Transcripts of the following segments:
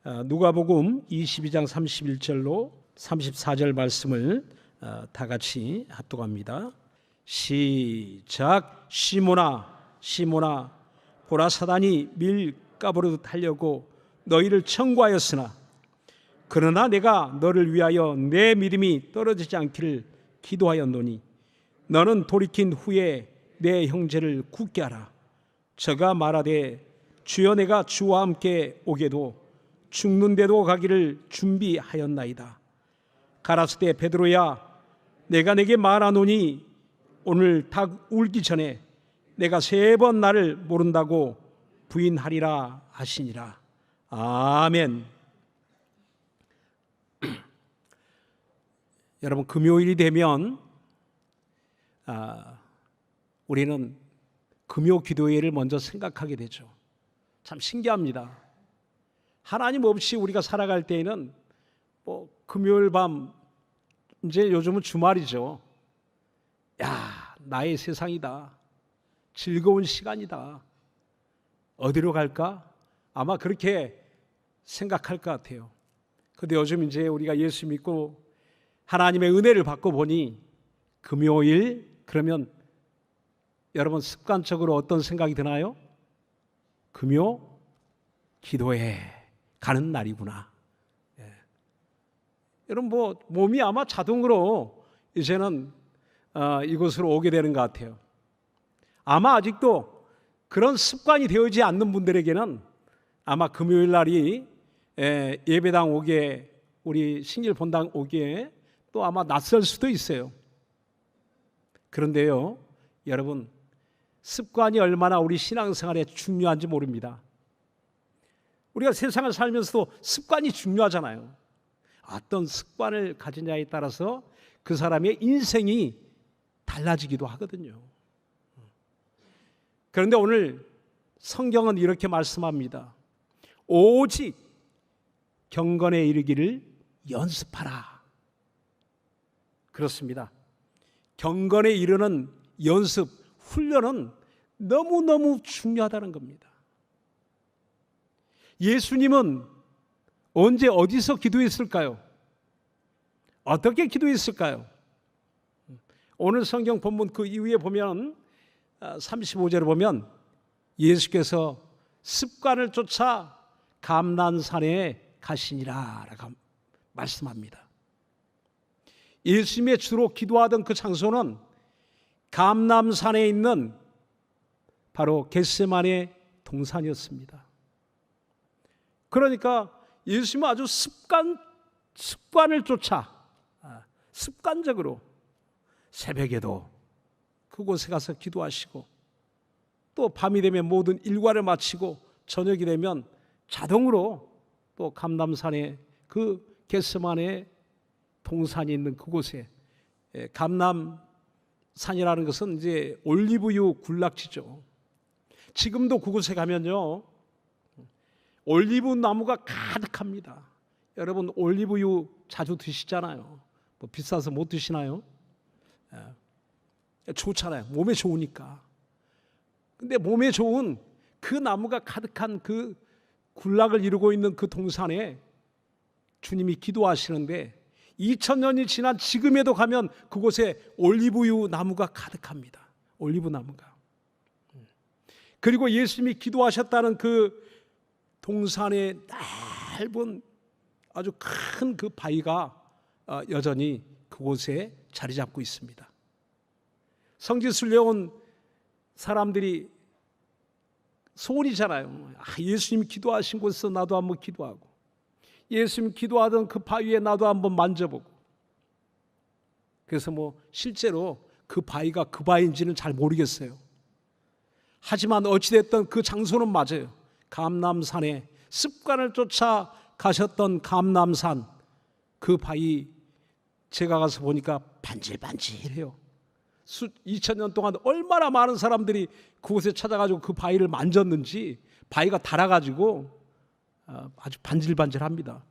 누가복음 22장 31절로 34절 말씀을 다 같이 합독합니다. 시작. 시몬아 시몬아 보라 사단이 밀가부르듯 하려고 너희를 청구하였으나 그러나 내가 너를 위하여 내 믿음이 떨어지지 않기를 기도하였노니 너는 돌이킨 후에 내 형제를 굳게 하라. 저가 말하되 주여 내가 주와 함께 오게도 죽는데도 가기를 준비하였나이다. 가라사대 베드로야 내가 내게 말하노니 오늘 닭 울기 전에 내가 3번 나를 모른다고 부인하리라 하시니라. 아멘. 여러분, 금요일이 되면 우리는 금요 기도회를 먼저 생각하게 되죠. 참 신기합니다. 하나님 없이 우리가 살아갈 때에는 금요일 밤, 이제 요즘은 주말이죠. 야, 나의 세상이다. 즐거운 시간이다. 어디로 갈까? 아마 그렇게 생각할 것 같아요. 그런데 요즘 이제 우리가 예수 믿고 하나님의 은혜를 받고 보니 금요일 그러면 여러분 습관적으로 어떤 생각이 드나요? 금요 기도회 가는 날이구나. 여러분 몸이 아마 자동으로 이제는 이곳으로 오게 되는 것 같아요. 아마 아직도 그런 습관이 되어지지 않는 분들에게는 아마 금요일 날이 예배당 오기에 우리 신길 본당 오기에 또 아마 낯설 수도 있어요. 그런데요, 여러분 습관이 얼마나 우리 신앙생활에 중요한지 모릅니다. 우리가 세상을 살면서도 습관이 중요하잖아요. 어떤 습관을 가지냐에 따라서 그 사람의 인생이 달라지기도 하거든요. 그런데 오늘 성경은 이렇게 말씀합니다. 오직 경건에 이르기를 연습하라. 그렇습니다. 경건에 이르는 연습, 훈련은 너무너무 중요하다는 겁니다. 예수님은 언제 어디서 기도했을까요? 어떻게 기도했을까요? 오늘 성경 본문 그 이후에 보면 35절에 보면 예수께서 습관을 쫓아 감난산에 가시니라 라고 말씀합니다. 예수님의 주로 기도하던 그 장소는 감람산에 있는 바로 겟세마네 동산이었습니다. 그러니까 예수님은 아주 습관을 쫓아 습관적으로 새벽에도 그곳에 가서 기도하시고 또 밤이 되면 모든 일과를 마치고 저녁이 되면 자동으로 또 감람산에 그 겟세마네 동산이 있는 그곳에, 감람산이라는 것은 이제 올리브유 군락지죠. 지금도 그곳에 가면요 올리브 나무가 가득합니다. 여러분 올리브유 자주 드시잖아요. 비싸서 못 드시나요? 좋잖아요. 몸에 좋으니까. 근데 몸에 좋은 그 나무가 가득한 그 군락을 이루고 있는 그 동산에 주님이 기도하시는데 2000년이 지난 지금에도 가면 그곳에 올리브유 나무가 가득합니다. 올리브 나무가. 그리고 예수님이 기도하셨다는 그 동산의 넓은 아주 큰 그 바위가 여전히 그곳에 자리 잡고 있습니다. 성지순례 온 사람들이 소원이잖아요. 예수님이 기도하신 곳에서 나도 한번 기도하고 예수님 기도하던 그 바위에 나도 한번 만져보고. 그래서 실제로 그 바위가 그 바위인지는 잘 모르겠어요. 하지만 어찌됐든 그 장소는 맞아요. 감람산에 습관을 쫓아 가셨던 감람산 그 바위 제가 가서 보니까 반질반질해요. 2000년 동안 얼마나 많은 사람들이 그곳에 찾아가지고 그 바위를 만졌는지 바위가 닳아가지고 아주 반질반질합니다.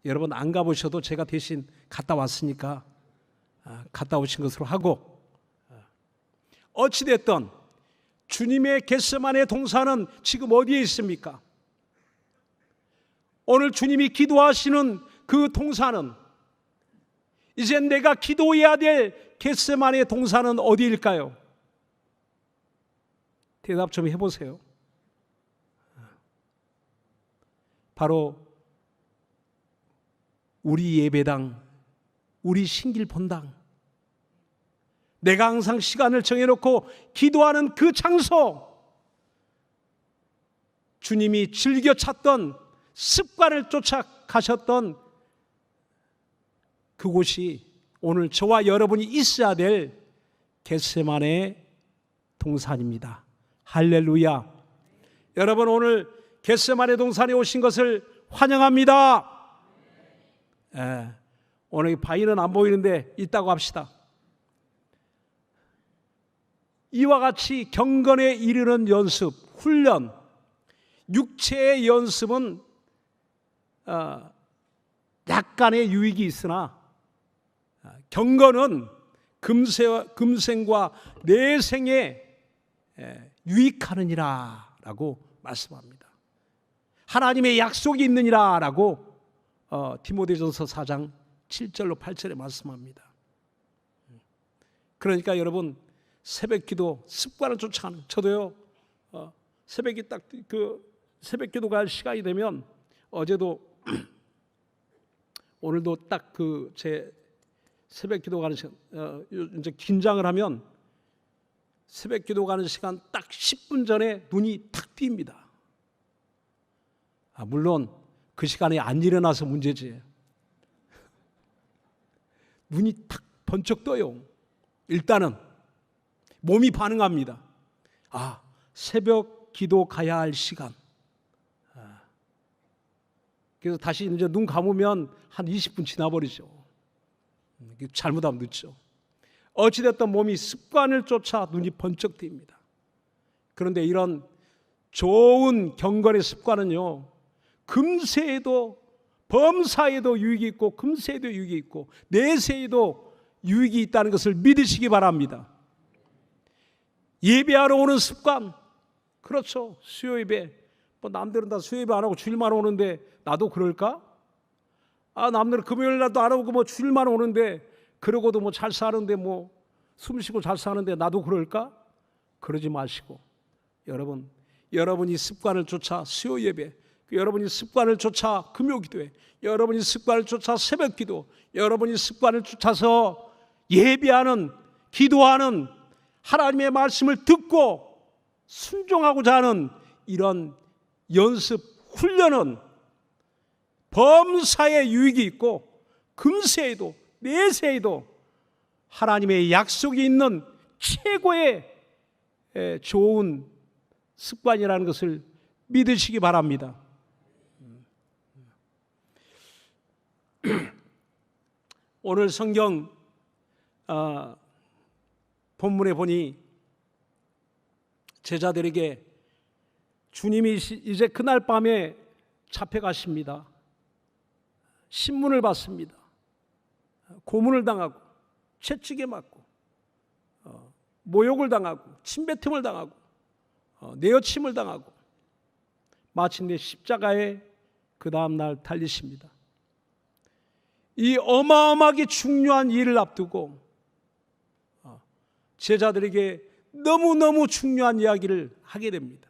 여러분 안 가보셔도 제가 대신 갔다 왔으니까 갔다 오신 것으로 하고, 어찌됐든 주님의 겟세마네 동산은 지금 어디에 있습니까? 오늘 주님이 기도하시는 그 동산은, 이제 내가 기도해야 될 겟세마네 동산은 어디일까요? 대답 좀 해보세요. 바로 우리 예배당, 우리 신길본당, 내가 항상 시간을 정해놓고 기도하는 그 장소, 주님이 즐겨 찾던, 습관을 쫓아 가셨던 그곳이 오늘 저와 여러분이 있어야 될 겟세마네 동산입니다. 할렐루야. 여러분, 오늘 겟세마네 동산에 오신 것을 환영합니다. 오늘 바위는 안 보이는데 있다고 합시다. 이와 같이 경건에 이르는 연습, 훈련, 육체의 연습은 약간의 유익이 있으나 경건은 금생과 내생에 유익하느니라 라고 말씀합니다. 하나님의 약속이 있느니라 라고 디모데전서 4장 7절로 8절에 말씀합니다. 그러니까 여러분, 새벽기도 습관을 쫓아가는, 저도요 새벽이 딱 새벽 기도 갈 시간이 되면, 어제도 오늘도 딱 제 새벽 기도 가는 시간, 이제 긴장을 하면 새벽 기도 가는 시간 딱 10분 전에 눈이 탁 띕니다. 물론 그 시간에 안 일어나서 문제지. 눈이 탁 번쩍 떠요. 일단은 몸이 반응합니다. 새벽 기도 가야 할 시간. 그래서 다시 이제 눈 감으면 한 20분 지나버리죠. 잘못하면 늦죠. 어찌됐든 몸이 습관을 쫓아 눈이 번쩍 뜹니다. 그런데 이런 좋은 경건의 습관은요, 금세에도, 범사에도 유익이 있고, 금세에도 유익이 있고, 내세에도 유익이 있다는 것을 믿으시기 바랍니다. 예배하러 오는 습관, 그렇죠. 수요 예배, 남들은 다 수요 예배 안 하고 주일만 오는데 나도 그럴까? 남들은 금요일 날도 안 하고 주일만 오는데, 그러고도 잘 사는데 숨 쉬고 잘 사는데 나도 그럴까? 그러지 마시고, 여러분이 습관을 쫓아 수요 예배, 여러분이 습관을 쫓아 금요 기도회, 여러분이 습관을 쫓아 새벽 기도, 여러분이 습관을 쫓아서 예배하는, 기도하는, 하나님의 말씀을 듣고 순종하고자 하는 이런 연습, 훈련은 범사에 유익이 있고, 금세에도 내세에도 하나님의 약속이 있는 최고의 좋은 습관이라는 것을 믿으시기 바랍니다. 오늘 성경 본문에 보니 제자들에게 주님이 이제 그날 밤에 잡혀가십니다. 신문을 받습니다. 고문을 당하고, 채찍에 맞고, 모욕을 당하고, 침뱉음을 당하고, 내어침을 당하고, 마침내 십자가에 그 다음날 달리십니다. 이 어마어마하게 중요한 일을 앞두고 제자들에게 너무너무 중요한 이야기를 하게 됩니다.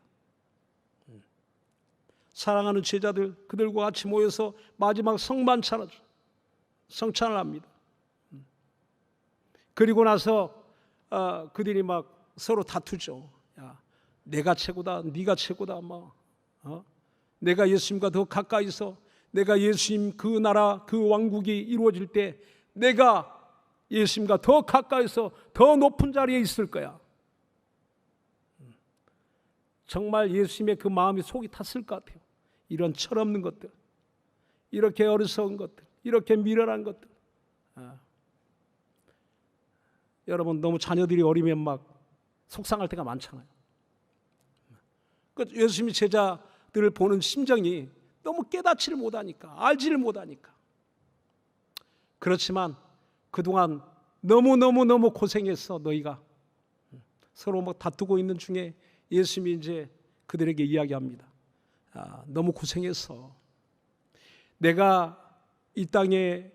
사랑하는 제자들, 그들과 같이 모여서 마지막 성찬을 합니다. 그리고 나서 그들이 막 서로 다투죠. 내가 최고다, 네가 최고다, 내가 예수님과 더 가까이서, 내가 예수님 그 나라, 그 왕국이 이루어질 때 내가 예수님과 더 가까이서 더 높은 자리에 있을 거야. 정말 예수님의 그 마음이 속이 탔을 것 같아요. 이런 철없는 것들, 이렇게 어리석은 것들, 이렇게 미련한 것들. 여러분, 너무 자녀들이 어리면 막 속상할 때가 많잖아요. 예수님이 제자들을 보는 심정이 너무 깨닫지를 못하니까, 알지를 못하니까. 그렇지만 그동안 너무 고생했어, 너희가. 서로 막 다투고 있는 중에 예수님이 이제 그들에게 이야기합니다. 너무 고생했어. 내가 이 땅에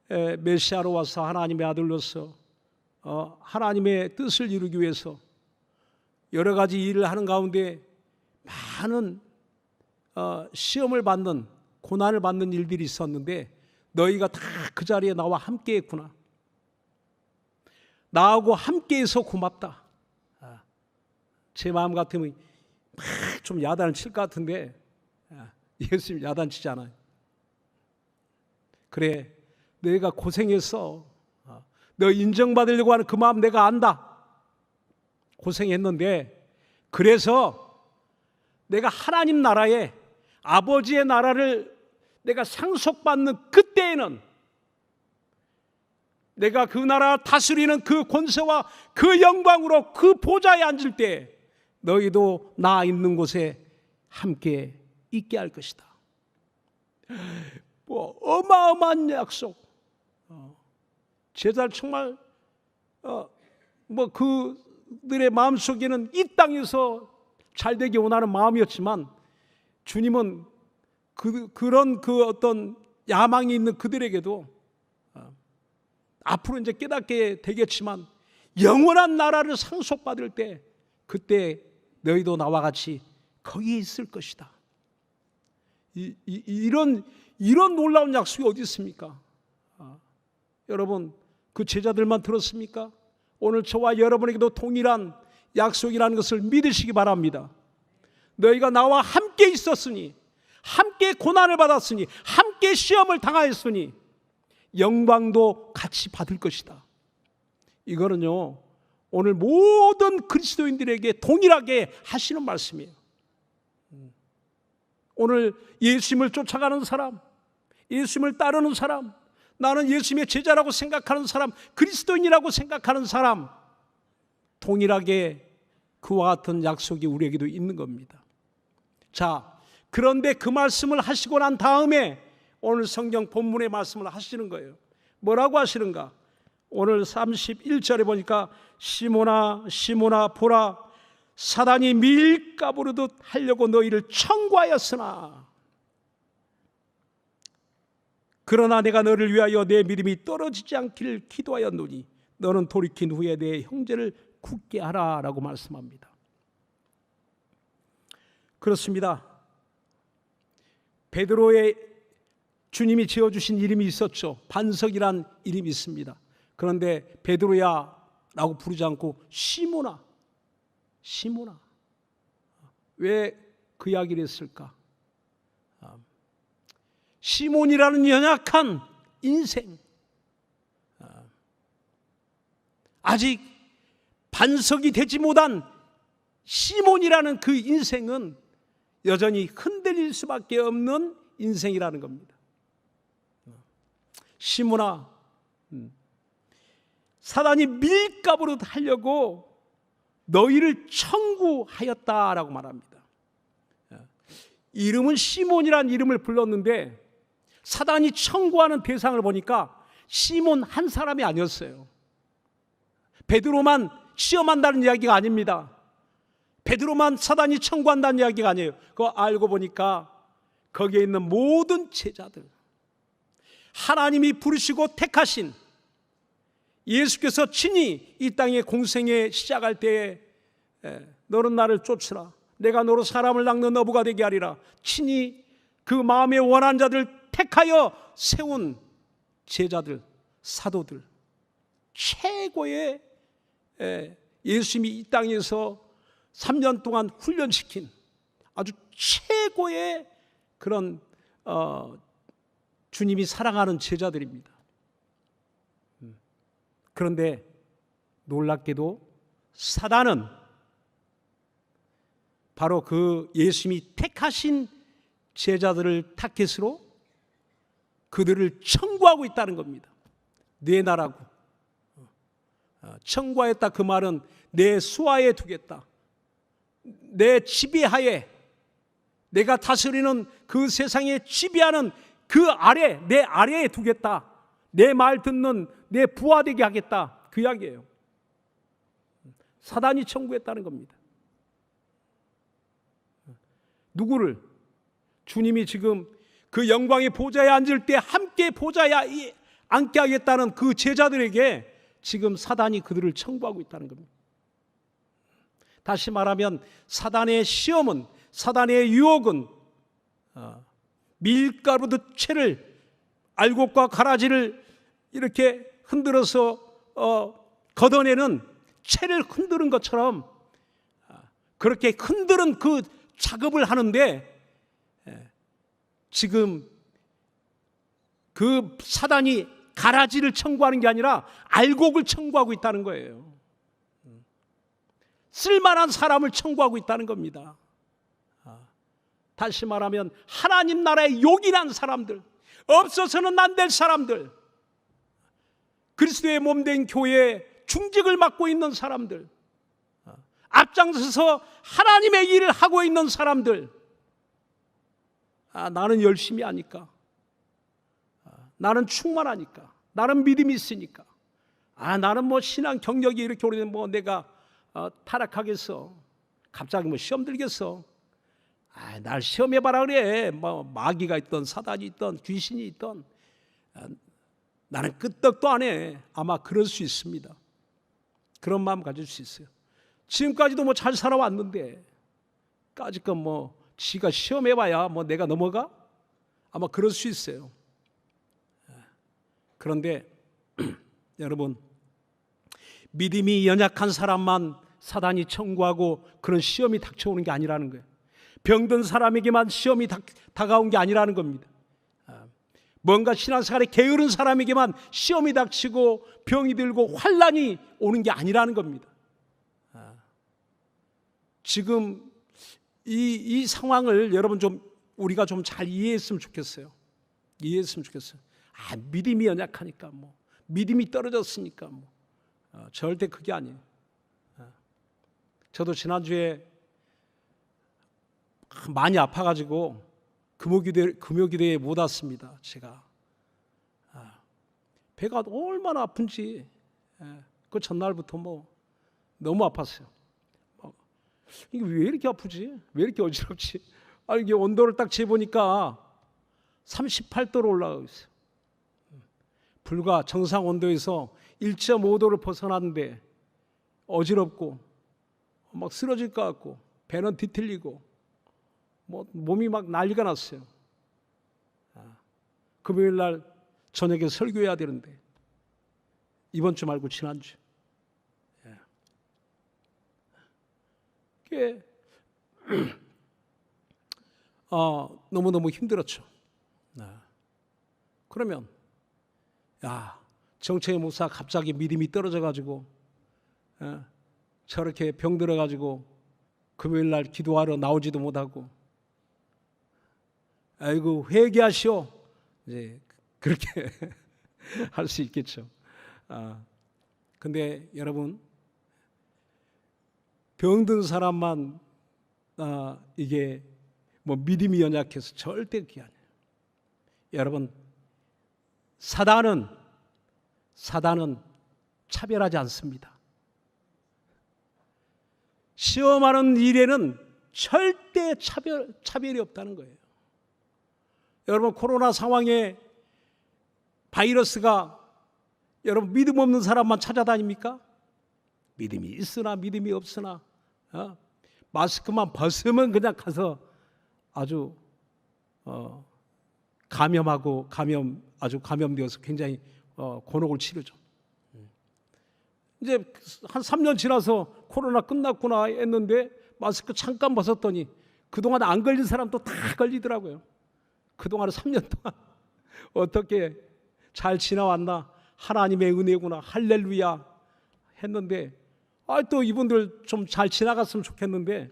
메시아로 와서 하나님의 아들로서 하나님의 뜻을 이루기 위해서 여러 가지 일을 하는 가운데 많은 시험을 받는, 고난을 받는 일들이 있었는데 너희가 다 그 자리에 나와 함께 했구나. 나하고 함께해서 고맙다. 제 마음 같으면 좀 야단을 칠 것 같은데 예수님 야단 치지 않아요. 그래, 너희가 고생했어. 너 인정받으려고 하는 그 마음 내가 안다. 고생했는데 그래서 내가 하나님 나라에, 아버지의 나라를 내가 상속받는 그때에는 내가 그 나라 다스리는 그 권세와 그 영광으로 그 보좌에 앉을 때 너희도 나 있는 곳에 함께 있게 할 것이다. 뭐 어마어마한 약속. 제자들 정말 뭐 그들의 마음속에는 이 땅에서 잘 되기 원하는 마음이었지만 주님은 그런 어떤 야망이 있는 그들에게도 앞으로 이제 깨닫게 되겠지만 영원한 나라를 상속받을 때 그때 너희도 나와 같이 거기에 있을 것이다. 이런 놀라운 약속이 어디 있습니까? 여러분, 그 제자들만 들었습니까? 오늘 저와 여러분에게도 동일한 약속이라는 것을 믿으시기 바랍니다. 너희가 나와 함께 있었으니, 함께 고난을 받았으니, 함께 시험을 당하였으니 영광도 같이 받을 것이다. 이거는요, 오늘 모든 그리스도인들에게 동일하게 하시는 말씀이에요. 오늘 예수님을 쫓아가는 사람, 예수님을 따르는 사람, 나는 예수님의 제자라고 생각하는 사람, 그리스도인이라고 생각하는 사람, 동일하게 그와 같은 약속이 우리에게도 있는 겁니다. 자, 그런데 그 말씀을 하시고 난 다음에 오늘 성경 본문의 말씀을 하시는 거예요. 뭐라고 하시는가? 오늘 31절에 보니까 시몬아 시몬아 보라, 사단이 밀가부르듯 하려고 너희를 청구하였으나 그러나 내가 너를 위하여 내 믿음이 떨어지지 않기를 기도하였노니 너는 돌이킨 후에 내 형제를 굳게 하라 라고 말씀합니다. 그렇습니다. 베드로의 주님이 지어주신 이름이 있었죠. 반석이란 이름이 있습니다. 그런데 베드로야 라고 부르지 않고 시몬아, 시몬아. 왜 그 이야기를 했을까? 시몬이라는 연약한 인생, 아직 반석이 되지 못한 시몬이라는 그 인생은 여전히 흔들릴 수밖에 없는 인생이라는 겁니다. 시몬아, 사단이 밀가부르듯 하려고 너희를 청구하였다라고 말합니다. 이름은 시몬이라는 이름을 불렀는데 사단이 청구하는 대상을 보니까 시몬 한 사람이 아니었어요. 베드로만 시험한다는 이야기가 아닙니다. 베드로만 사단이 청구한다는 이야기가 아니에요. 그거 알고 보니까 거기에 있는 모든 제자들, 하나님이 부르시고 택하신 예수께서 친히 이 땅의 공생에 시작할 때에 너는 나를 쫓으라, 내가 너로 사람을 낚는 어부가 되게 하리라, 친히 그 마음에 원한 자들 택하여 세운 제자들, 사도들, 최고의 예수님이 이 땅에서 3년 동안 훈련시킨 아주 최고의 그런 주님이 사랑하는 제자들입니다. 그런데 놀랍게도 사단은 바로 그 예수님이 택하신 제자들을 타겟으로 그들을 청구하고 있다는 겁니다. 내 나라고. 청구하였다 그 말은 내 수하에 두겠다, 내 지배하에, 내가 다스리는 그 세상에 지배하는 그 아래, 내 아래에 두겠다, 내 말 듣는 내 부하되게 하겠다, 그 이야기예요. 사단이 청구했다는 겁니다. 누구를? 주님이 지금 그 영광의 보좌에 앉을 때 함께 보좌에 앉게 하겠다는 그 제자들에게 지금 사단이 그들을 청구하고 있다는 겁니다. 다시 말하면 사단의 시험은, 사단의 유혹은 밀가루듯 채를, 알곡과 가라지를 이렇게 흔들어서 걷어내는 채를 흔드는 것처럼 그렇게 흔드는 그 작업을 하는데, 지금 그 사단이 가라지를 청구하는 게 아니라 알곡을 청구하고 있다는 거예요. 쓸만한 사람을 청구하고 있다는 겁니다. 다시 말하면 하나님 나라에 용인한 사람들, 없어서는 안 될 사람들, 그리스도의 몸된 교회에 중직을 맡고 있는 사람들, 앞장서서 하나님의 일을 하고 있는 사람들, 나는 열심히 하니까, 나는 충만하니까, 나는 믿음이 있으니까, 나는 뭐 신앙 경력이 이렇게 오래된 뭐 내가 타락하겠어, 갑자기 뭐 시험 들겠어, 날 시험해봐라 그래, 뭐 마귀가 있던 사단이 있던 귀신이 있던, 나는 끄떡도 안 해. 아마 그럴 수 있습니다. 그런 마음 가질 수 있어요. 지금까지도 뭐 잘 살아왔는데 까짓것 뭐 지가 시험해봐야 뭐 내가 넘어가? 아마 그럴 수 있어요. 그런데 여러분, 믿음이 연약한 사람만 사단이 청구하고 그런 시험이 닥쳐오는 게 아니라는 거예요. 병든 사람에게만 시험이 다가온 게 아니라는 겁니다. 뭔가 신앙생활에 게으른 사람에게만 시험이 닥치고 병이 들고 환난이 오는 게 아니라는 겁니다. 지금 이 상황을 여러분 우리가 좀 잘 이해했으면 좋겠어요. 이해했으면 좋겠어요. 믿음이 연약하니까, 뭐 믿음이 떨어졌으니까, 뭐 절대 그게 아니에요. 저도 지난주에 많이 아파가지고 금요기도에 못 왔습니다. 제가 배가 얼마나 아픈지, 그 전날부터 뭐 너무 아팠어요. 이게 왜 이렇게 아프지? 왜 이렇게 어지럽지? 이게 온도를 딱 재보니까 38도로 올라가고 있어요. 불과 정상 온도에서 1.5도를 벗어났는데 어지럽고 막 쓰러질 것 같고 배는 뒤틀리고 뭐 몸이 막 난리가 났어요. 금요일 날 저녁에 설교해야 되는데 이번 주 말고 지난주. 그게 너무너무 힘들었죠. 그러면 정채의 목사 갑자기 믿음이 떨어져가지고 저렇게 병들어가지고 금요일 날 기도하러 나오지도 못하고, 아이고 회개하시오, 이제 그렇게 할 수 있겠죠. 근데 여러분, 병든 사람만 이게 뭐 믿음이 연약해서 절대 그게 아니에요. 여러분, 사단은 차별하지 않습니다. 시험하는 일에는 절대 차별이 없다는 거예요. 여러분, 코로나 상황에 바이러스가 여러분 믿음 없는 사람만 찾아다닙니까? 믿음이 있으나 믿음이 없으나 마스크만 벗으면 그냥 가서 아주 감염되어서 굉장히 곤혹을 치르죠. 이제 한 3년 지나서 코로나 끝났구나 했는데 마스크 잠깐 벗었더니 그동안 안 걸린 사람도 다 걸리더라고요. 그동안 3년 동안 어떻게 잘 지나왔나, 하나님의 은혜구나, 할렐루야 했는데 또 이분들 좀 잘 지나갔으면 좋겠는데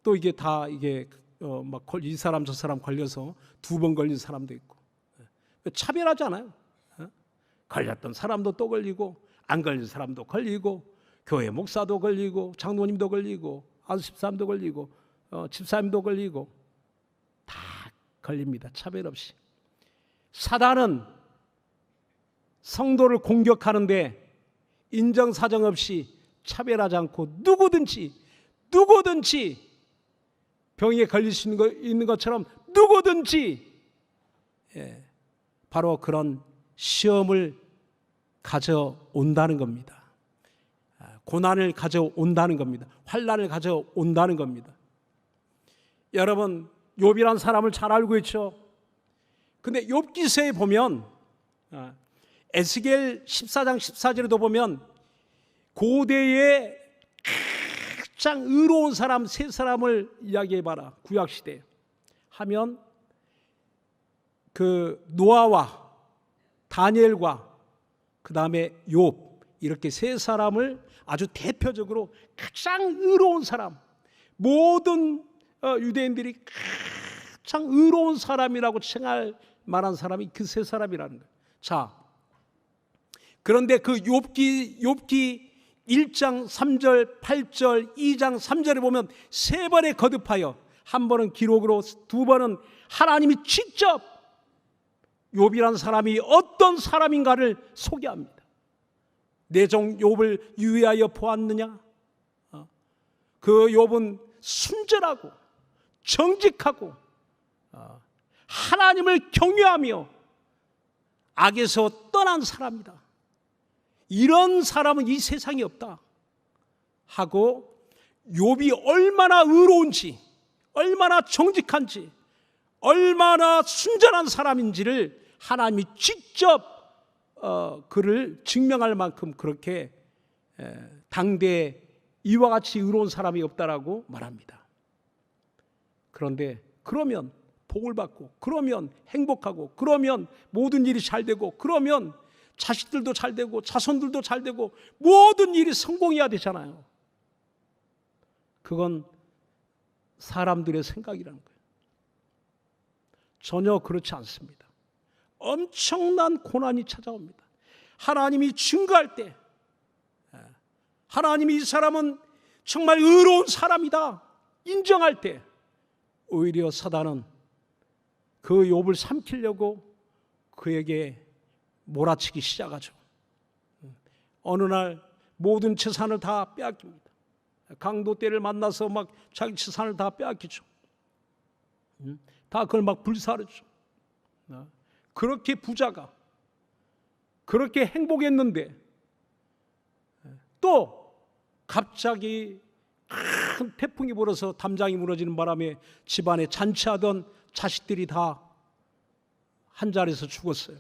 또 이게 다 막 이 사람 저 사람 걸려서 2번 걸린 사람도 있고, 차별하지 않아요. 걸렸던 사람도 또 걸리고 안 걸린 사람도 걸리고 교회 목사도 걸리고 장로님도 걸리고 안수집사님도 걸리고 집사님도 걸리고 다 걸립니다. 차별 없이. 사단은 성도를 공격하는데 인정사정 없이 차별하지 않고 누구든지 병에 걸릴 수 있는 것처럼 누구든지 바로 그런 시험을 가져온다는 겁니다. 고난을 가져온다는 겁니다. 환난을 가져온다는 겁니다. 여러분, 욥이란 사람을 잘 알고 있죠. 근데 욥기서에 보면 에스겔 14장 14절에도 보면 고대의 가장 의로운 사람 세 사람을 이야기해봐라. 구약시대 하면 그 노아와 다니엘과 그 다음에 욥, 이렇게 세 사람을 아주 대표적으로 가장 의로운 사람, 모든 유대인들이 가장 의로운 사람이라고 칭할 만한 사람이 그 세 사람이라는 거예요. 자, 그런데 그 욥기 1장 3절 8절 2장 3절에 보면 세 번에 거듭하여, 한 번은 기록으로, 두 번은 하나님이 직접 욥이란 사람이 어떤 사람인가를 소개합니다. 내 종 욥을 유의하여 보았느냐? 그 욥은 순전하고 정직하고 하나님을 경외하며 악에서 떠난 사람이다. 이런 사람은 이 세상에 없다 하고, 욥이 얼마나 의로운지, 얼마나 정직한지, 얼마나 순전한 사람인지를 하나님이 직접 그를 증명할 만큼 그렇게 당대에 이와 같이 의로운 사람이 없다라고 말합니다. 그런데 그러면 복을 받고, 그러면 행복하고, 그러면 모든 일이 잘 되고, 그러면 자식들도 잘 되고 자손들도 잘 되고 모든 일이 성공해야 되잖아요. 그건 사람들의 생각이라는 거예요. 전혀 그렇지 않습니다. 엄청난 고난이 찾아옵니다. 하나님이 증거할 때, 하나님이 이 사람은 정말 의로운 사람이다 인정할 때, 오히려 사단은 그 욥을 삼키려고 그에게 몰아치기 시작하죠. 어느 날 모든 재산을 다 빼앗깁니다. 강도 떼를 만나서 막 자기 재산을 다 빼앗기죠. 다 그걸 막 불사르죠. 그렇게 부자가, 그렇게 행복했는데 또 갑자기 큰 태풍이 불어서 담장이 무너지는 바람에 집안에 잔치하던 자식들이 다 한 자리에서 죽었어요.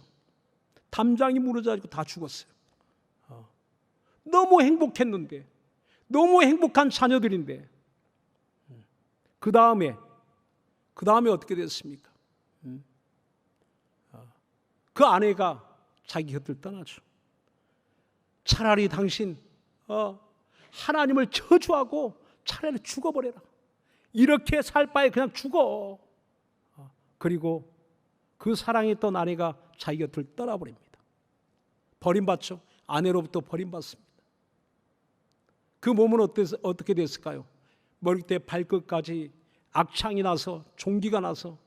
담장이 무너져가지고 다 죽었어요. 너무 행복했는데, 너무 행복한 자녀들인데, 그 다음에 어떻게 됐습니까? 그 아내가 자기 곁을 떠나죠. 차라리 당신 하나님을 저주하고 차라리 죽어버려라. 이렇게 살 바에 그냥 죽어. 그리고 그 사랑했던 아내가 자기 곁을 떠나버립니다. 버림받죠. 아내로부터 버림받습니다. 그 몸은 어떻게 됐을까요? 머리부터 발끝까지 악창이 나서, 종기가 나서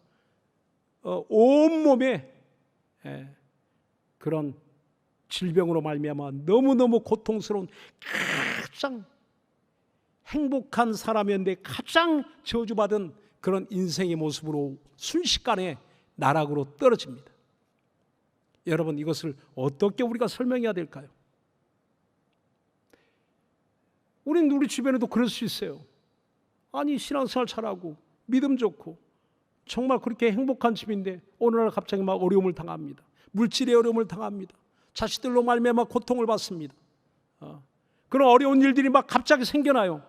온몸에 그런 질병으로 말미암아 너무너무 고통스러운, 가장 행복한 사람이었는데 가장 저주받은 그런 인생의 모습으로 순식간에 나락으로 떨어집니다. 여러분, 이것을 어떻게 우리가 설명해야 될까요? 우리 주변에도 그럴 수 있어요. 아니, 신앙생활 잘하고 믿음 좋고 정말 그렇게 행복한 집인데 어느 날 갑자기 막 어려움을 당합니다. 물질의 어려움을 당합니다. 자식들로 말미암아 고통을 받습니다. 그런 어려운 일들이 막 갑자기 생겨나요.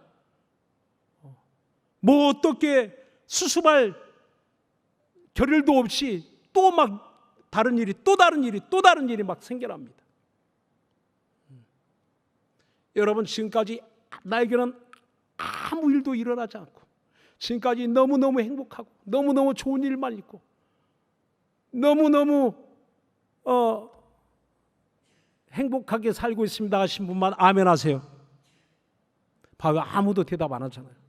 뭐 어떻게 수습할 겨를도 없이 또 막 다른 일이 막 생겨납니다. 여러분, 지금까지 나에게는 아무 일도 일어나지 않고, 지금까지 너무너무 행복하고 너무너무 좋은 일만 있고 너무너무 행복하게 살고 있습니다 하신 분만 아멘 하세요. 봐요, 아무도 대답 안 하잖아요.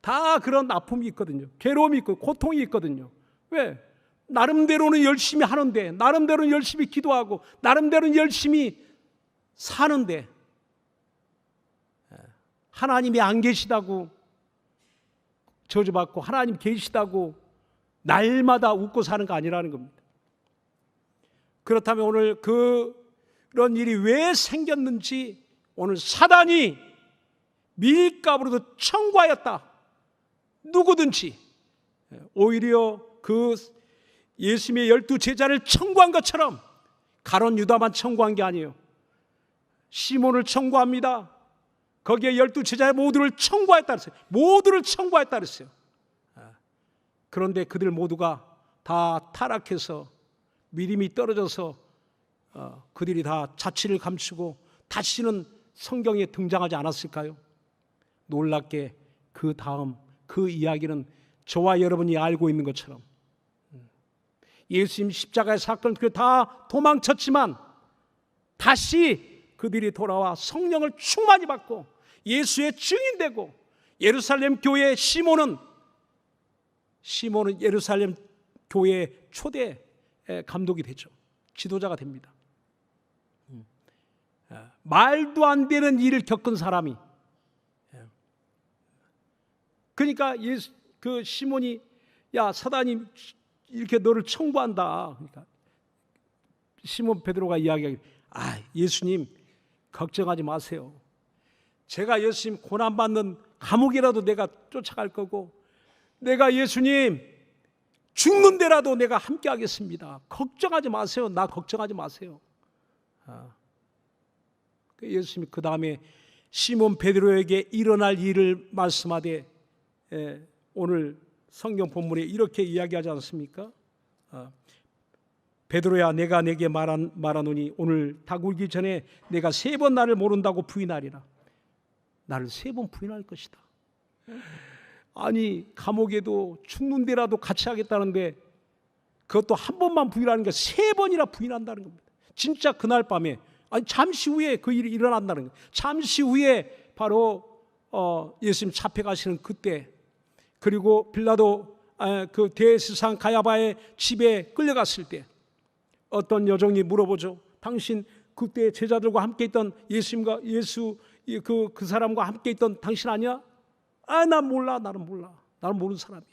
다 그런 아픔이 있거든요. 괴로움이 있고 고통이 있거든요. 왜? 나름대로는 열심히 하는데, 나름대로는 열심히 기도하고, 나름대로는 열심히 사는데 하나님이 안 계시다고 저주받고 하나님 계시다고 날마다 웃고 사는 거 아니라는 겁니다. 그렇다면 오늘 그런 일이 왜 생겼는지 오늘 사단이 밀가부로도 청구하였다. 누구든지 오히려 그 예수님의 12제자를 청구한 것처럼 가룟 유다만 청구한 게 아니에요. 시몬을 청구합니다. 거기에 12제자 모두를 청구했다 그랬어요. 모두를 청구했다 그랬어요. 그런데 그들 모두가 다 타락해서 믿음이 떨어져서 그들이 다 자취를 감추고 다시는 성경에 등장하지 않았을까요? 놀랍게 그 다음 그 이야기는 저와 여러분이 알고 있는 것처럼 예수님 십자가의 사건 그 다 도망쳤지만 다시 그들이 돌아와 성령을 충만히 받고 예수의 증인되고 예루살렘 교회의 시몬은 예루살렘 교회의 초대 감독이 되죠. 지도자가 됩니다. 말도 안 되는 일을 겪은 사람이, 그러니까 그 시몬이 야 사단이 이렇게 너를 청구한다. 그러니까 시몬 베드로가 이야기하기 예수님 걱정하지 마세요. 제가 예수님 고난받는 감옥이라도 내가 쫓아갈 거고 내가 예수님 죽는 데라도 내가 함께 하겠습니다. 걱정하지 마세요. 나 걱정하지 마세요. 예수님이 그 다음에 시몬 베드로에게 일어날 일을 말씀하되 오늘 성경 본문에 이렇게 이야기하지 않습니까? 베드로야 내가 내게 말하노니 오늘 닭 울기 전에 내가 3번 나를 모른다고 부인하리라. 나를 3번 부인할 것이다. 아니 감옥에도 죽는 데라도 같이 하겠다는데 그것도 한 번만 부인하는 게 3번이나 부인한다는 겁니다. 진짜 그날 밤에 잠시 후에 그 일이 일어난다는 거예요. 잠시 후에 바로 예수님 잡혀가시는 그때, 그리고 빌라도 그 대제사장 가야바의 집에 끌려갔을 때 어떤 여종이 물어보죠. 당신 그때 제자들과 함께 있던 예수님과 그 사람과 함께 있던 당신 아니야? 난 몰라. 나는 몰라. 나는 모르는 사람이야.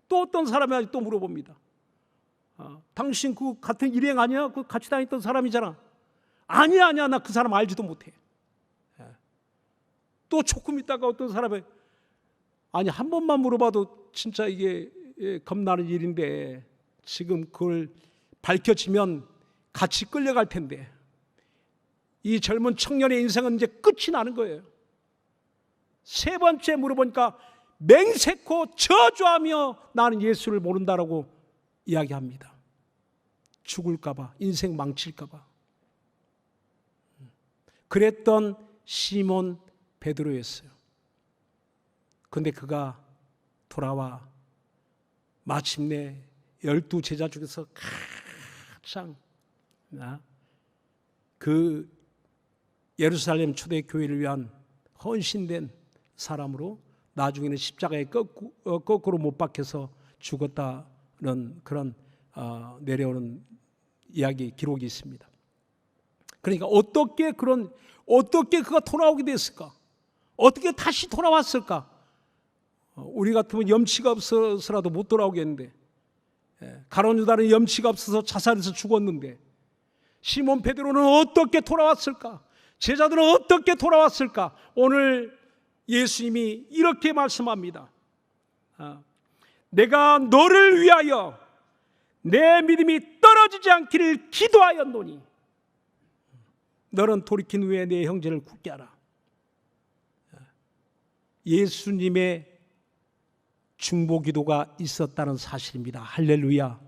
또 어떤 사람이 또 물어봅니다. 당신 그 같은 일행 아니야? 그 같이 다녔던 사람이잖아. 아니야. 나 그 사람 알지도 못해. 또 조금 있다가 어떤 사람이 한 번만 물어봐도 진짜 이게 겁나는 일인데 지금 그걸 밝혀지면 같이 끌려갈 텐데 이 젊은 청년의 인생은 이제 끝이 나는 거예요. 3번째 물어보니까 맹세코 저주하며 나는 예수를 모른다라고 이야기합니다. 죽을까 봐, 인생 망칠까 봐. 그랬던 시몬 베드로였어요. 그런데 그가 돌아와 마침내 12제자 중에서 가장 그 예루살렘 초대교회를 위한 헌신된 사람으로 나중에는 십자가에 거꾸로 못 박혀서 죽었다는 그런 내려오는 이야기 기록이 있습니다. 그러니까 어떻게 그가 돌아오게 됐을까? 어떻게 다시 돌아왔을까? 우리 같으면 염치가 없어서라도 못 돌아오겠는데, 가룟 유다는 염치가 없어서 자살해서 죽었는데 시몬 베드로는 어떻게 돌아왔을까? 제자들은 어떻게 돌아왔을까? 오늘 예수님이 이렇게 말씀합니다. 내가 너를 위하여 내 믿음이 떨어지지 않기를 기도하였노니 너는 돌이킨 후에 내 형제를 굳게 하라. 예수님의 중보기도가 있었다는 사실입니다. 할렐루야.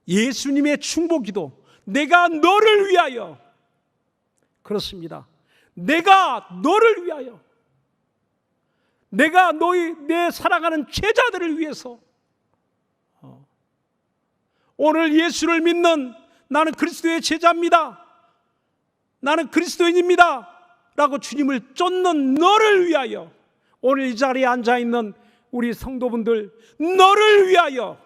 예수님의 중보기도, 내가 너를 위하여, 그렇습니다. 내가 너를 위하여, 내가 내 사랑하는 제자들을 위해서, 오늘 예수를 믿는 나는 그리스도의 제자입니다, 나는 그리스도인입니다 라고 주님을 쫓는 너를 위하여, 오늘 이 자리에 앉아있는 우리 성도분들 너를 위하여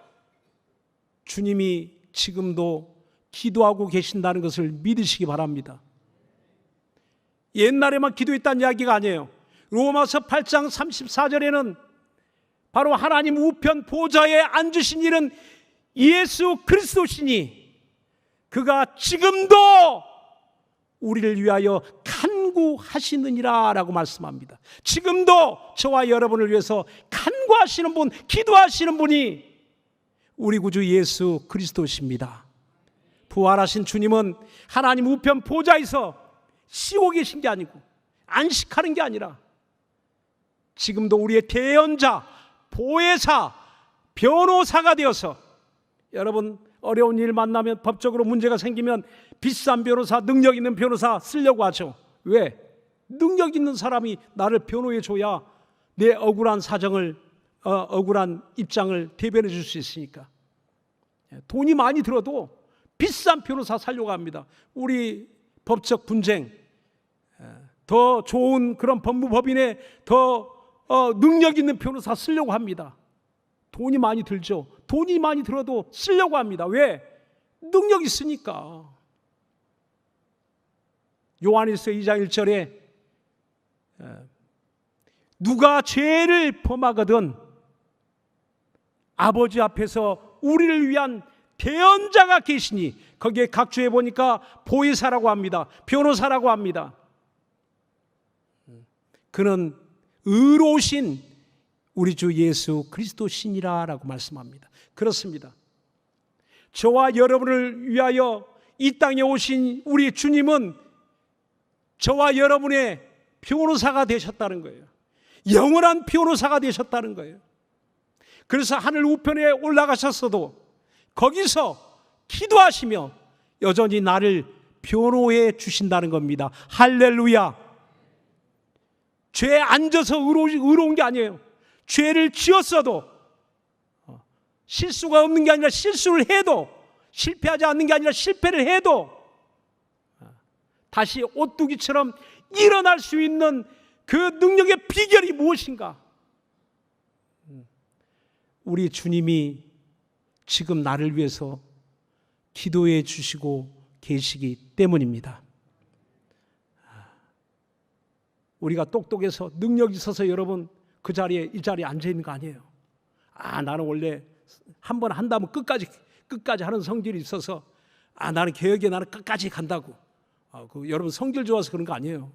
주님이 지금도 기도하고 계신다는 것을 믿으시기 바랍니다. 옛날에만 기도했다는 이야기가 아니에요. 로마서 8장 34절에는 바로 하나님 우편 보좌에 앉으신 이는 예수 그리스도시니 그가 지금도 우리를 위하여 간구하시느니라 라고 말씀합니다. 지금도 저와 여러분을 위해서 간구하시는 분, 기도하시는 분이 우리 구주 예수 그리스도십니다. 부활하신 주님은 하나님 우편 보좌에서 쉬고 계신 게 아니고 안식하는 게 아니라 지금도 우리의 대언자, 보혜사, 변호사가 되어서, 여러분 어려운 일 만나면, 법적으로 문제가 생기면 비싼 변호사, 능력 있는 변호사 쓰려고 하죠. 왜? 능력 있는 사람이 나를 변호해 줘야 내 억울한 사정을, 억울한 입장을 대변해 줄 수 있으니까. 돈이 많이 들어도 비싼 변호사 살려고 합니다. 우리 법적 분쟁, 더 좋은 그런 법무법인에 더 능력 있는 변호사 쓰려고 합니다. 돈이 많이 들죠. 돈이 많이 들어도 쓰려고 합니다. 왜? 능력 있으니까. 요한일서 2장 1절에 누가 죄를 범하거든 아버지 앞에서 우리를 위한 대언자가 계시니, 거기에 각주에 보니까 보혜사라고 합니다. 변호사라고 합니다. 그는 의로우신 우리 주 예수 그리스도시니라 라고 말씀합니다. 그렇습니다. 저와 여러분을 위하여 이 땅에 오신 우리 주님은 저와 여러분의 변호사가 되셨다는 거예요. 영원한 변호사가 되셨다는 거예요. 그래서 하늘 우편에 올라가셨어도 거기서 기도하시며 여전히 나를 변호해 주신다는 겁니다. 할렐루야. 죄에 앉아서 의로운 게 아니에요. 죄를 지었어도, 실수가 없는 게 아니라 실수를 해도, 실패하지 않는 게 아니라 실패를 해도 다시 오뚜기처럼 일어날 수 있는 그 능력의 비결이 무엇인가? 우리 주님이 지금 나를 위해서 기도해 주시고 계시기 때문입니다. 우리가 똑똑해서 능력이 있어서 여러분 그 자리에, 이 자리에 앉아 있는 거 아니에요. 나는 원래 한 번 한다면 끝까지 하는 성질이 있어서 나는 개혁에 나는 끝까지 간다고. 여러분 성질 좋아서 그런 거 아니에요.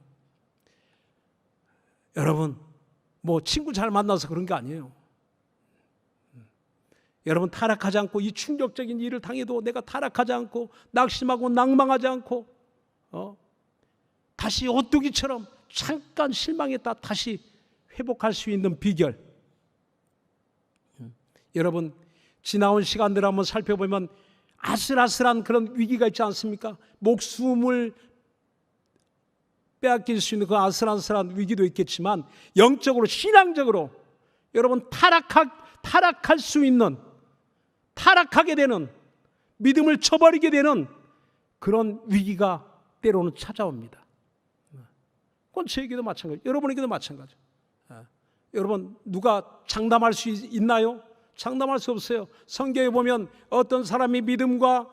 여러분 뭐 친구 잘 만나서 그런 거 아니에요. 여러분 타락하지 않고, 이 충격적인 일을 당해도 내가 타락하지 않고 낙심하고 낭망하지 않고 다시 오뚜기처럼 잠깐 실망했다 다시 회복할 수 있는 비결. 여러분 지나온 시간들 한번 살펴보면 아슬아슬한 그런 위기가 있지 않습니까? 목숨을 빼앗길 수 있는 그 아슬아슬한 위기도 있겠지만, 영적으로 신앙적으로 여러분 타락할 수 있는, 타락하게 되는, 믿음을 저버리게 되는 그런 위기가 때로는 찾아옵니다. 그건 저에게도 마찬가지, 여러분에게도 마찬가지. 여러분 누가 장담할 수 있나요? 장담할 수 없어요. 성경에 보면 어떤 사람이 믿음과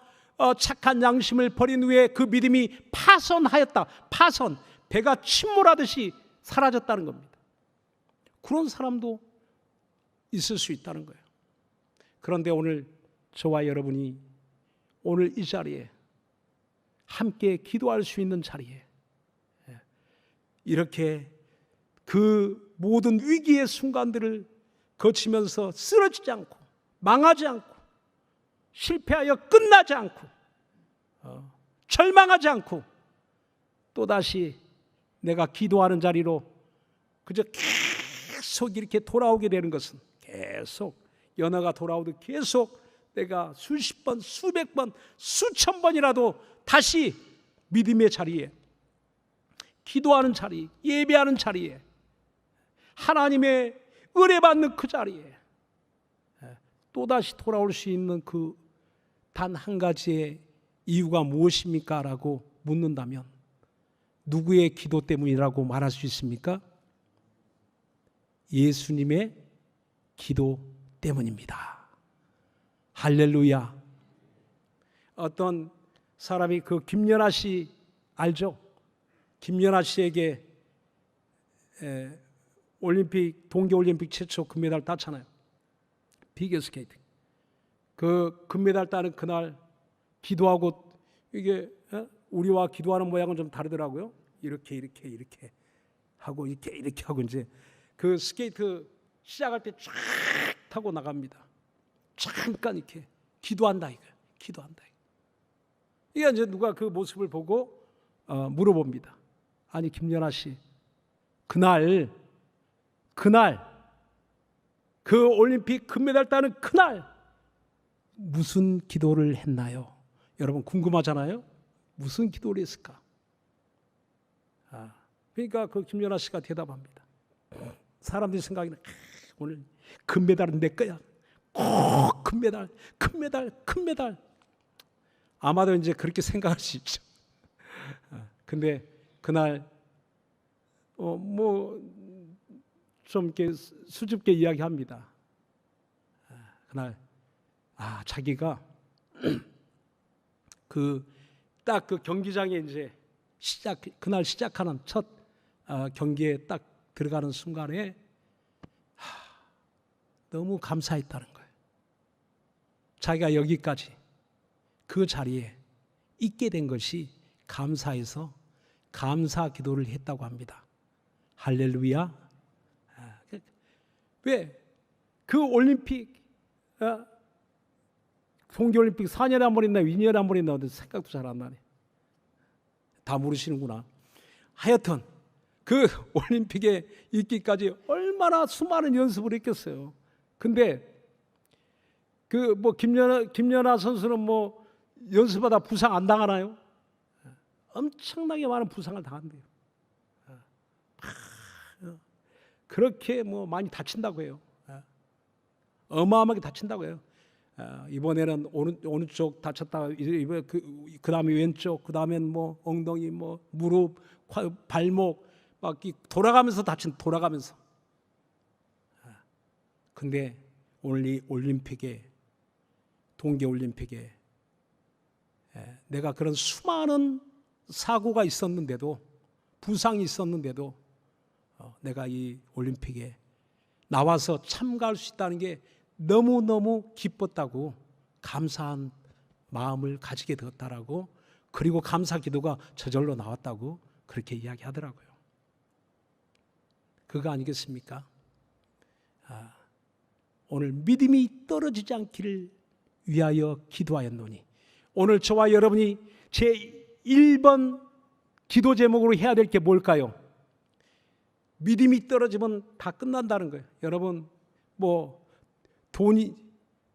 착한 양심을 버린 후에 그 믿음이 파손하였다. 파손, 배가 침몰하듯이 사라졌다는 겁니다. 그런 사람도 있을 수 있다는 거예요. 그런데 오늘 저와 여러분이 오늘 이 자리에 함께 기도할 수 있는 자리에 이렇게 그 모든 위기의 순간들을 거치면서 쓰러지지 않고, 망하지 않고, 실패하여 끝나지 않고, 절망하지 않고, 또다시 내가 기도하는 자리로 그저 계속 이렇게 돌아오게 되는 것은, 계속 연화가 돌아오듯 계속 내가 수십 번, 수백 번, 수천 번이라도 다시 믿음의 자리에, 기도하는 자리, 예배하는 자리에, 하나님의 은혜받는 그 자리에 또다시 돌아올 수 있는 그 단 한 가지의 이유가 무엇입니까? 라고 묻는다면 누구의 기도 때문이라고 말할 수 있습니까? 예수님의 기도 때문입니다. 할렐루야. 어떤 사람이 그 김연아 씨 알죠? 김연아 씨에게 올림픽 동계올림픽 최초 금메달 땄잖아요. 피겨스케이팅. 그 금메달 따는 그날 기도하고 이게 우리와 기도하는 모양은 좀 다르더라고요. 이렇게 하고 이렇게 하고 이제 그 스케이트 시작할 때 쫙 타고 나갑니다. 잠깐 이렇게 기도한다 이거예요. 기도한다. 이게 이제 누가 그 모습을 보고 물어봅니다. 아니 김연아 씨, 그날 그 올림픽 금메달 따는 그날 무슨 기도를 했나요? 여러분 궁금하잖아요. 무슨 기도를 했을까? 그러니까 그 김연아 씨가 대답합니다. 사람들이 생각하기는 오늘 금메달은 내 거야. 꼭 금메달. 아마도 이제 그렇게 생각할 수 있죠. 근데 그날 뭐 좀 이렇게 수줍게 이야기합니다. 그날 자기가 딱 그 경기장에 이제 그날 시작하는 첫 경기에 딱 들어가는 순간에 너무 감사했다는 거예요. 자기가 여기까지 그 자리에 있게 된 것이 감사해서 감사 기도를 했다고 합니다. 할렐루야. 왜? 그 올림픽 동계올림픽 4년에 한 번 있나 2년에 한 번 있나 생각도 잘 안 나네. 다 모르시는구나. 하여튼 그 올림픽에 있기까지 얼마나 수많은 연습을 했겠어요. 근데 그 뭐 김연아 선수는 뭐 연습하다 부상 안 당하나요? 엄청나게 많은 부상을 당한대요. 그렇게 뭐 많이 다친다고 해요. 어마어마하게 다친다고 해요. 이번에는 오른쪽 다쳤다가 그 다음에 왼쪽, 그 다음엔 뭐 엉덩이, 뭐 무릎, 발목 막 돌아가면서 돌아가면서. 근데 오늘 올림픽에 동계올림픽에 내가 그런 수많은 사고가 있었는데도 부상이 있었는데도 내가 이 올림픽에 나와서 참가할 수 있다는 게 너무너무 기뻤다고 감사한 마음을 가지게 되었다라고 그리고 감사 기도가 저절로 나왔다고 그렇게 이야기하더라고요. 그거 아니겠습니까? 오늘 믿음이 떨어지지 않기를 위하여 기도하였노니 오늘 저와 여러분이 제1번 기도 제목으로 해야 될 게 뭘까요? 믿음이 떨어지면 다 끝난다는 거예요. 여러분 뭐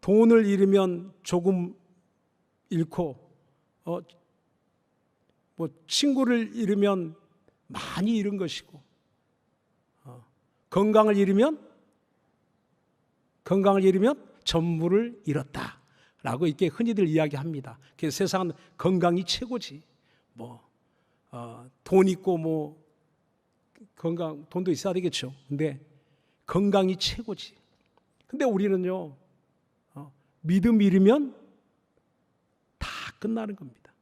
돈을 잃으면 조금 잃고 뭐 친구를 잃으면 많이 잃은 것이고 건강을 잃으면 전부를 잃었다라고 이렇게 흔히들 이야기합니다. 그래서 세상은 건강이 최고지. 뭐 돈 있고 뭐 돈도 있어야 되겠죠. 근데 건강이 최고지. 근데 우리는요, 믿음 잃으면 다 끝나는 겁니다.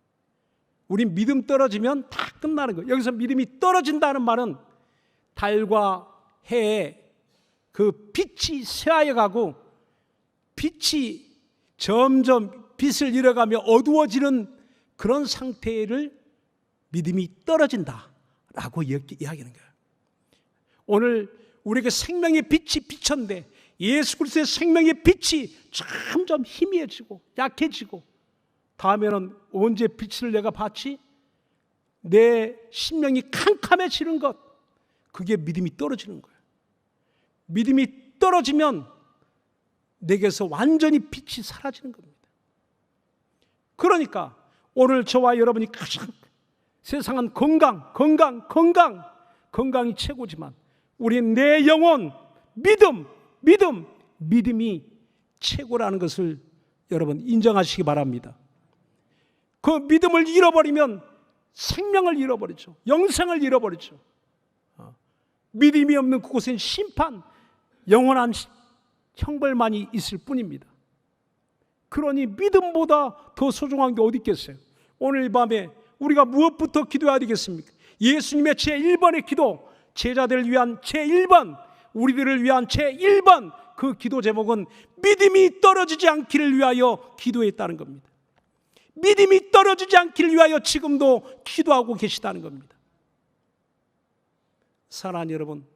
우린 믿음 떨어지면 다 끝나는 거예요. 여기서 믿음이 떨어진다는 말은 달과 해에 그 빛이 쇠하여 가고 빛이 점점 빛을 잃어가며 어두워지는 그런 상태를 믿음이 떨어진다라고 이야기하는 거예요. 오늘 우리에게 생명의 빛이 비쳤는데 예수 그리스도의 생명의 빛이 점점 희미해지고 약해지고 다음에는 언제 빛을 내가 봤지? 내 심령이 캄캄해지는 것, 그게 믿음이 떨어지는 거예요. 믿음이 떨어지면 내게서 완전히 빛이 사라지는 겁니다. 그러니까 오늘 저와 여러분이 가장 세상은 건강이 최고지만 우리 내 영혼 믿음이 최고라는 것을 여러분 인정하시기 바랍니다. 그 믿음을 잃어버리면 생명을 잃어버리죠. 영생을 잃어버리죠. 믿음이 없는 그곳엔 심판, 영원한 형벌만이 있을 뿐입니다. 그러니 믿음보다 더 소중한 게 어디 있겠어요? 오늘 밤에 우리가 무엇부터 기도해야 되겠습니까? 예수님의 제1번의 기도, 제자들을 위한 제1번, 우리들을 위한 제1번 그 기도 제목은 믿음이 떨어지지 않기를 위하여 기도했다는 겁니다. 믿음이 떨어지지 않기를 위하여 지금도 기도하고 계시다는 겁니다. 사랑하는 여러분,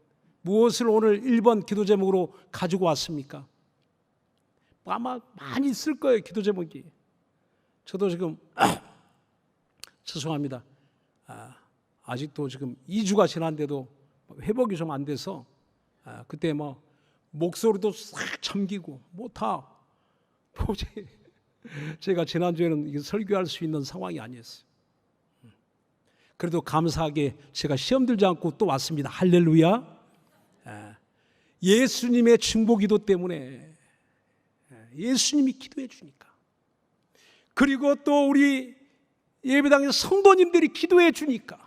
무엇을 오늘 1번 기도 제목으로 가지고 왔습니까? 아마 많이 있을 거예요, 기도 제목이. 저도 지금 죄송합니다. 아직도 지금 2주가 지났는데도 회복이 좀 안 돼서 그때 뭐 목소리도 싹 잠기고 뭐 다 도저히 제가 지난주에는 설교할 수 있는 상황이 아니었어요. 그래도 감사하게 제가 시험 들지 않고 또 왔습니다. 할렐루야. 예수님의 중보기도 때문에 예수님이 기도해 주니까, 그리고 또 우리 예배당의 성도님들이 기도해 주니까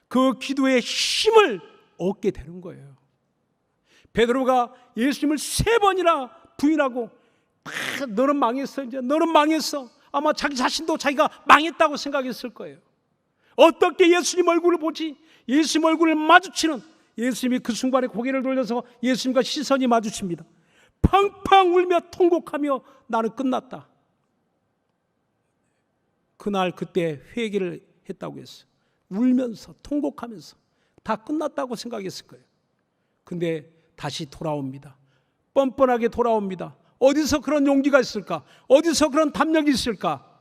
그 기도의 힘을 얻게 되는 거예요. 베드로가 예수님을 3번이나 부인하고 너는 망했어, 이제 너는 망했어. 아마 자기 자신도 자기가 망했다고 생각했을 거예요. 어떻게 예수님 얼굴을 보지? 예수님 얼굴을 마주치는, 예수님이 그 순간에 고개를 돌려서 예수님과 시선이 마주칩니다. 팡팡 울며 통곡하며 나는 끝났다. 그날 그때 회개를 했다고 했어요. 울면서 통곡하면서 다 끝났다고 생각했을 거예요. 근데 다시 돌아옵니다. 뻔뻔하게 돌아옵니다. 어디서 그런 용기가 있을까? 어디서 그런 담력이 있을까?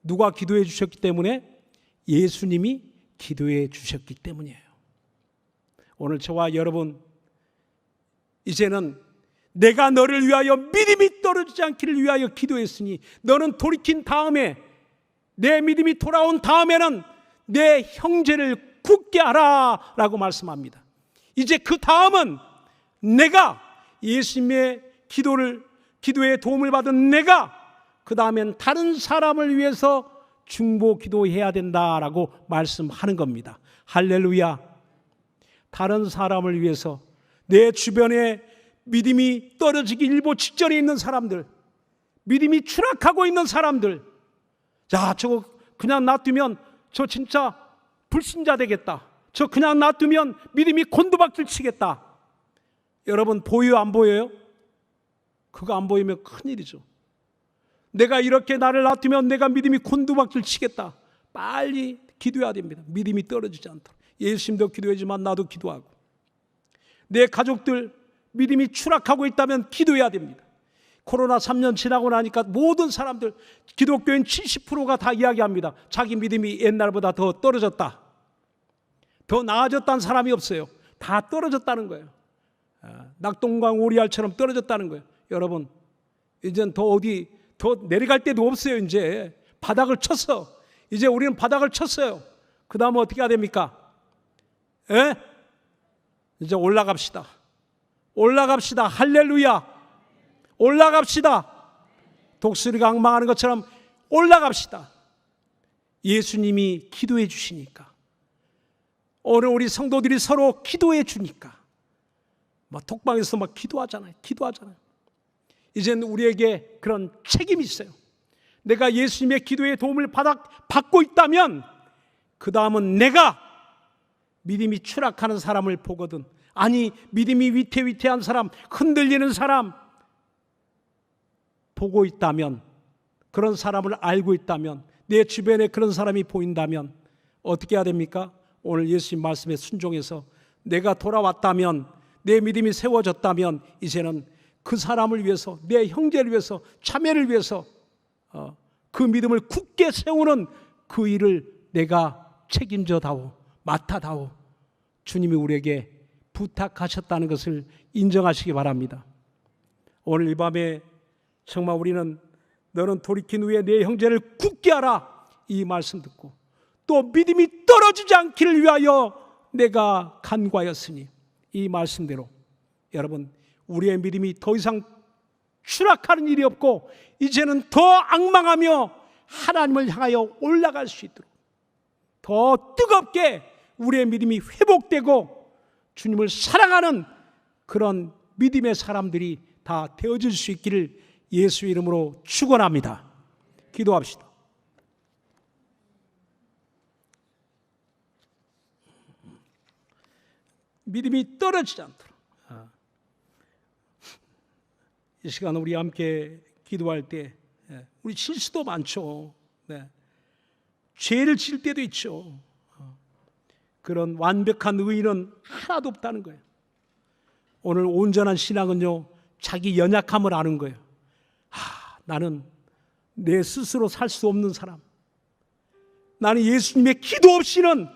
누가 기도해 주셨기 때문에? 예수님이 기도해 주셨기 때문이에요. 오늘 저와 여러분, 이제는 내가 너를 위하여 믿음이 떨어지지 않기를 위하여 기도했으니 너는 돌이킨 다음에, 내 믿음이 돌아온 다음에는 내 형제를 굳게 하라 라고 말씀합니다. 이제 그 다음은 내가 예수님의 기도에 도움을 받은 내가 그 다음엔 다른 사람을 위해서 중보 기도해야 된다라고 말씀하는 겁니다. 할렐루야. 다른 사람을 위해서, 내 주변에 믿음이 떨어지기 일보 직전에 있는 사람들, 믿음이 추락하고 있는 사람들, 자, 저거 그냥 놔두면 저 진짜 불신자 되겠다, 저 그냥 놔두면 믿음이 곤두박질 치겠다. 여러분 보여요, 안 보여요? 그거 안 보이면 큰일이죠. 내가 이렇게 나를 놔두면 내가 믿음이 곤두박질 치겠다. 빨리 기도해야 됩니다. 믿음이 떨어지지 않도록. 예수님도 기도하지만 나도 기도하고, 내 가족들 믿음이 추락하고 있다면 기도해야 됩니다. 코로나 3년 지나고 나니까 모든 사람들, 기독교인 70%가 다 이야기합니다. 자기 믿음이 옛날보다 더 떨어졌다, 더 나아졌다는 사람이 없어요. 다 떨어졌다는 거예요. 낙동강 오리알처럼 떨어졌다는 거예요. 여러분, 이젠 더 내려갈 데도 없어요. 이제 바닥을 쳤어. 이제 우리는 바닥을 쳤어요. 그 다음에 어떻게 해야 됩니까? 이제 올라갑시다. 할렐루야. 올라갑시다. 독수리가 앙망하는 것처럼 올라갑시다. 예수님이 기도해 주시니까, 오늘 우리 성도들이 서로 기도해 주니까 막 톡방에서 막 기도하잖아요. 이제는 우리에게 그런 책임이 있어요. 내가 예수님의 기도의 도움을 받고 있다면 그 다음은 내가 믿음이 추락하는 사람을 보거든, 아니 믿음이 위태위태한 사람, 흔들리는 사람 보고 있다면, 그런 사람을 알고 있다면, 내 주변에 그런 사람이 보인다면 어떻게 해야 됩니까? 오늘 예수님 말씀에 순종해서 내가 돌아왔다면, 내 믿음이 세워졌다면 이제는 그 사람을 위해서, 내 형제를 위해서, 자매를 위해서 그 믿음을 굳게 세우는 그 일을 내가 책임져다오, 맡아다오. 주님이 우리에게 부탁하셨다는 것을 인정하시기 바랍니다. 오늘 이 밤에 정말 우리는 너는 돌이킨 후에 내 형제를 굳게 하라, 이 말씀 듣고, 또 믿음이 떨어지지 않기를 위하여 내가 간구하였으니, 이 말씀대로 여러분, 우리의 믿음이 더 이상 추락하는 일이 없고 이제는 더 앙망하며 하나님을 향하여 올라갈 수 있도록 더 뜨겁게 우리의 믿음이 회복되고 주님을 사랑하는 그런 믿음의 사람들이 다 되어질 수 있기를 예수 이름으로 축원합니다. 기도합시다. 믿음이 떨어지지 않도록. 이 시간 우리 함께 기도할 때 우리 실수도 많죠. 네. 죄를 지을 때도 있죠. 그런 완벽한 의인은 하나도 없다는 거예요. 오늘 온전한 신앙은요, 자기 연약함을 아는 거예요. 나는 내 스스로 살 수 없는 사람. 나는 예수님의 기도 없이는,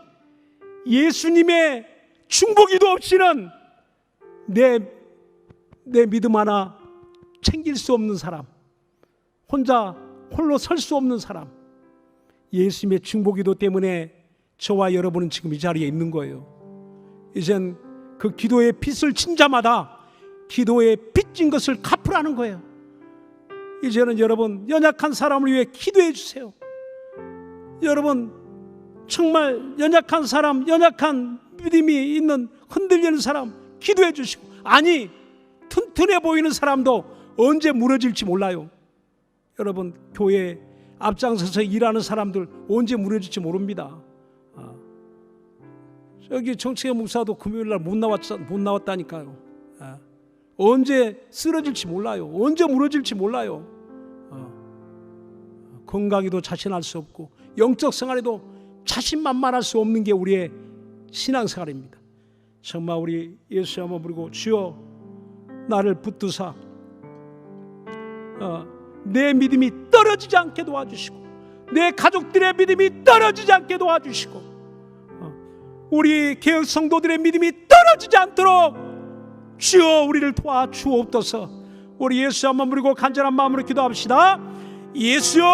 예수님의 중보기도 없이는 내 믿음 하나 챙길 수 없는 사람, 홀로 설 수 없는 사람. 예수님의 중보기도 때문에 저와 여러분은 지금 이 자리에 있는 거예요. 이젠 그 기도의 빚을 진 자마다 기도의 빚진 것을 갚으라는 거예요. 이제는 여러분 연약한 사람을 위해 기도해 주세요. 여러분 정말 연약한 사람, 연약한 믿음이 있는 흔들리는 사람 기도해 주시고, 아니 튼튼해 보이는 사람도 언제 무너질지 몰라요. 여러분 교회 앞장서서 일하는 사람들 언제 무너질지 모릅니다. 저기 정치계 목사도 금요일날 못 나왔다니까요. 언제 쓰러질지 몰라요. 언제 무너질지 몰라요. 건강에도 자신할 수 없고 영적 생활에도 자신만만할 수 없는 게 우리의 신앙생활입니다. 정말 우리 예수 한번 부르고, 주여 나를 붙드사 내 믿음이 떨어지지 않게 도와주시고, 내 가족들의 믿음이 떨어지지 않게 도와주시고, 우리 개혁 성도들의 믿음이 떨어지지 않도록 주여 우리를 도와주옵소서. 우리 예수 한번 부르고 간절한 마음으로 기도합시다. 예수여